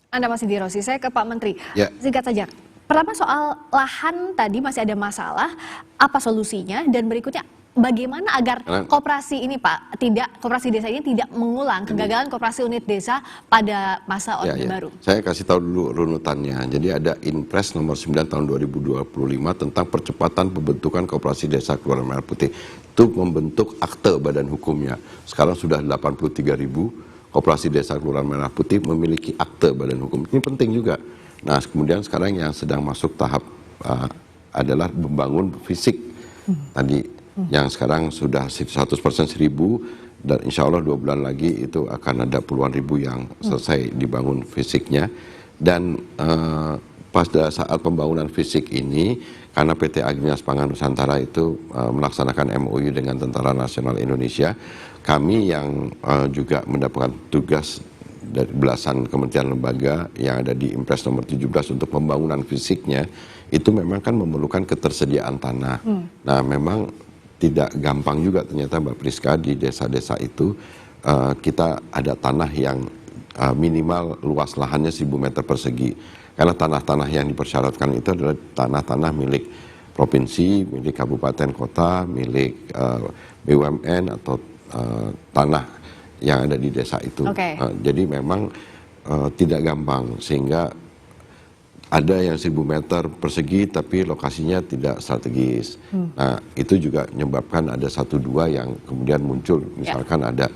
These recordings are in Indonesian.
Anda masih di Rosi, saya ke Pak Menteri. Ya. Singkat saja. Pertama soal lahan tadi masih ada masalah, apa solusinya? Dan berikutnya bagaimana agar koperasi ini Pak, koperasi desa ini tidak mengulang kegagalan koperasi unit desa pada masa Orde Baru? Saya kasih tahu dulu runutannya. Jadi ada Inpres nomor 9 tahun 2025 tentang percepatan pembentukan koperasi desa Kelurahan Merah Putih. Itu membentuk akte badan hukumnya. Sekarang sudah 83.000 koperasi desa Kelurahan Merah Putih memiliki akte badan hukum. Ini penting juga. Nah, kemudian sekarang yang sedang masuk tahap adalah membangun fisik tadi, yang sekarang sudah 100% 1.000, dan insya Allah 2 bulan lagi itu akan ada puluhan ribu yang selesai dibangun fisiknya. Dan pada saat pembangunan fisik ini, karena PT Agrinas Pangan Nusantara itu melaksanakan MOU dengan Tentara Nasional Indonesia, kami yang juga mendapatkan tugas dari belasan kementerian lembaga yang ada di Impres nomor 17 untuk pembangunan fisiknya, itu memang kan memerlukan ketersediaan tanah. Nah, memang tidak gampang juga ternyata Mbak Priska, di desa-desa itu kita ada tanah yang minimal luas lahannya 1.000 meter persegi. Karena tanah-tanah yang dipersyaratkan itu adalah tanah-tanah milik provinsi, milik kabupaten kota, milik BUMN atau tanah yang ada di desa itu. Jadi memang tidak gampang, sehingga ada yang 1.000 meter persegi tapi lokasinya tidak strategis. Nah, itu juga menyebabkan ada 1-2 yang kemudian muncul, misalkan ada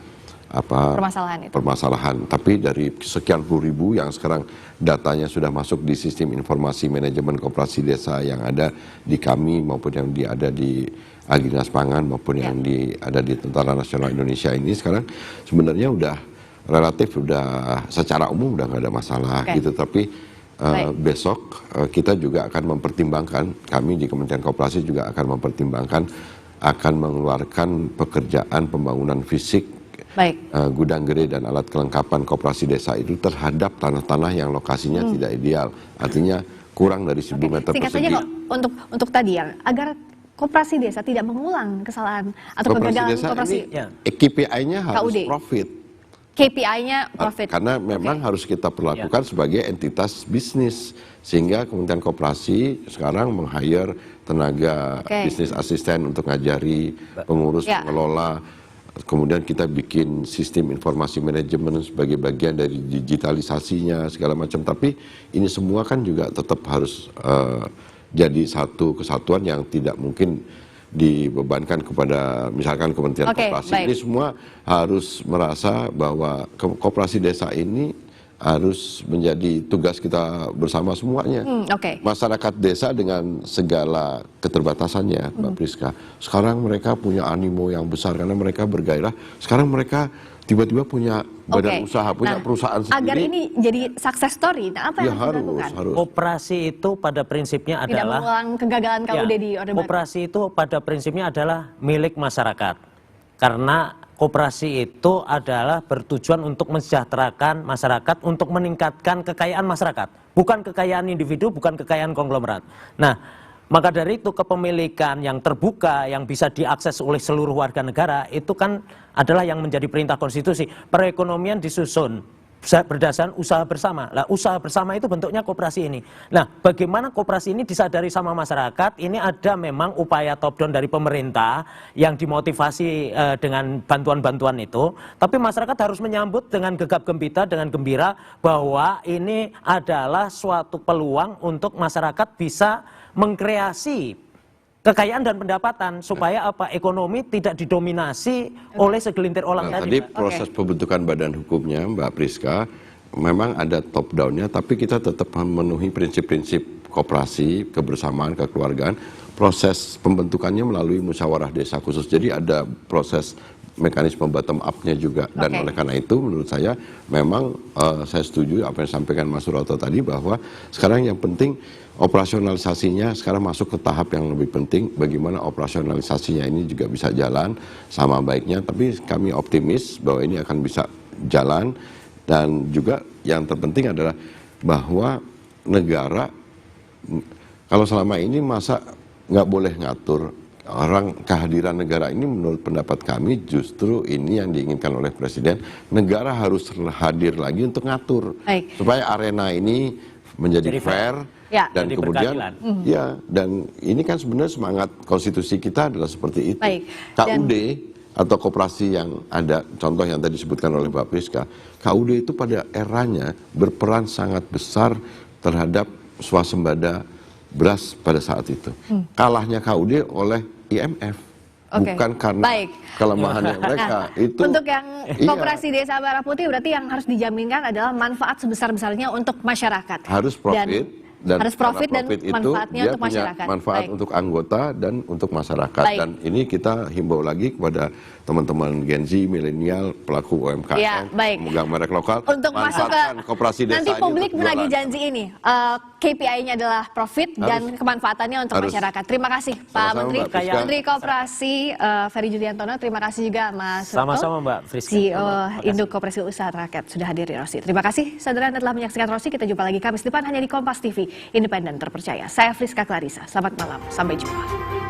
permasalahan. Tapi dari sekian puluh ribu yang sekarang datanya sudah masuk di sistem informasi manajemen koperasi desa yang ada di kami, maupun yang ada di Agrinas Pangan, maupun yang ada di Tentara Nasional Indonesia ini, sekarang sebenarnya udah relatif, udah secara umum udah nggak ada masalah gitu. Tapi besok kita juga akan mempertimbangkan, kami di Kementerian Koperasi juga akan mempertimbangkan, akan mengeluarkan pekerjaan pembangunan fisik gudang gede dan alat kelengkapan koperasi desa itu terhadap tanah-tanah yang lokasinya tidak ideal, artinya kurang dari 1.000 meter persegi. Untuk tadi ya, agar koperasi desa tidak mengulang kesalahan atau kegagalan koperasi. KPI-nya harus profit. KPI-nya profit. Karena memang harus kita perlakukan sebagai entitas bisnis, sehingga Kementerian Koperasi sekarang meng-hire tenaga bisnis asisten untuk ngajari, pengurus, pengelola. Kemudian kita bikin sistem informasi manajemen sebagai bagian dari digitalisasinya segala macam. Tapi ini semua kan juga tetap harus jadi satu kesatuan yang tidak mungkin dibebankan kepada misalkan Kementerian Koperasi. Ini semua harus merasa bahwa koperasi desa ini harus menjadi tugas kita bersama semuanya. Masyarakat desa dengan segala keterbatasannya, Mbak Priska, sekarang mereka punya animo yang besar karena mereka bergairah. Sekarang mereka tiba-tiba punya badan usaha, punya perusahaan sendiri. Agar ini jadi success story, nah apa yang harus dilakukan? Koperasi itu pada prinsipnya adalah tidak mengulang kegagalan KUD di Orde Baru. Koperasi itu pada prinsipnya adalah milik masyarakat. Karena koperasi itu adalah bertujuan untuk mensejahterakan masyarakat, untuk meningkatkan kekayaan masyarakat, bukan kekayaan individu, bukan kekayaan konglomerat. Nah, maka dari itu kepemilikan yang terbuka, yang bisa diakses oleh seluruh warga negara, itu kan adalah yang menjadi perintah konstitusi. Perekonomian disusun berdasarkan usaha bersama. Nah, usaha bersama itu bentuknya koperasi ini. Nah, bagaimana koperasi ini disadari sama masyarakat? Ini ada memang upaya top down dari pemerintah yang dimotivasi dengan bantuan-bantuan itu. Tapi masyarakat harus menyambut dengan gegap gempita, dengan gembira bahwa ini adalah suatu peluang untuk masyarakat bisa mengkreasi kekayaan dan pendapatan supaya ekonomi tidak didominasi oleh segelintir orang tadi. Tadi proses pembentukan badan hukumnya, Mbak Priska, memang ada top down-nya, tapi kita tetap memenuhi prinsip-prinsip koperasi, kebersamaan, kekeluargaan. Proses pembentukannya melalui musyawarah desa khusus. Jadi ada proses mekanisme bottom up-nya juga. Dan oleh karena itu menurut saya memang saya setuju apa yang disampaikan Mas Suroto tadi, bahwa sekarang yang penting operasionalisasinya sekarang masuk ke tahap yang lebih penting, bagaimana operasionalisasinya ini juga bisa jalan sama baiknya. Tapi kami optimis bahwa ini akan bisa jalan. Dan juga yang terpenting adalah bahwa negara, kalau selama ini masa nggak boleh ngatur, orang kehadiran negara ini menurut pendapat kami justru ini yang diinginkan oleh Presiden. Negara harus hadir lagi untuk ngatur supaya arena ini menjadi fair dan jadi kemudian dan ini kan sebenarnya semangat konstitusi kita adalah seperti itu. KUD atau koperasi yang ada, contoh yang tadi disebutkan oleh Mbak Priska, KUD itu pada eranya berperan sangat besar terhadap swasembada beras pada saat itu. Kalahnya KUD oleh IMF, bukan karena kelemahannya mereka. Itu untuk yang Koperasi Desa Merah Putih berarti yang harus dijaminkan adalah manfaat sebesar-besarnya untuk masyarakat. Harus profit. Dan harus profit dan itu manfaatnya dia untuk punya masyarakat. Manfaat untuk anggota dan untuk masyarakat. Dan ini kita himbau lagi kepada teman-teman Gen Z, milenial, pelaku UMKM, pemegang merek lokal, untuk masuk ke koperasi desa. Nanti publik menagih janji ini. KPI-nya adalah profit dan kemanfaatannya untuk masyarakat. Terima kasih Pak Menteri. Menteri Koperasi Ferry Juliantono. Terima kasih juga Mas Reto. Sama-sama Mbak Friska. CEO Induk Koperasi Usaha Rakyat sudah hadir di Rosi. Terima kasih saudara Anda telah menyaksikan Rosi. Kita jumpa lagi Kamis depan hanya di Kompas TV, independen terpercaya. Saya Friska Clarissa. Selamat malam. Sampai jumpa.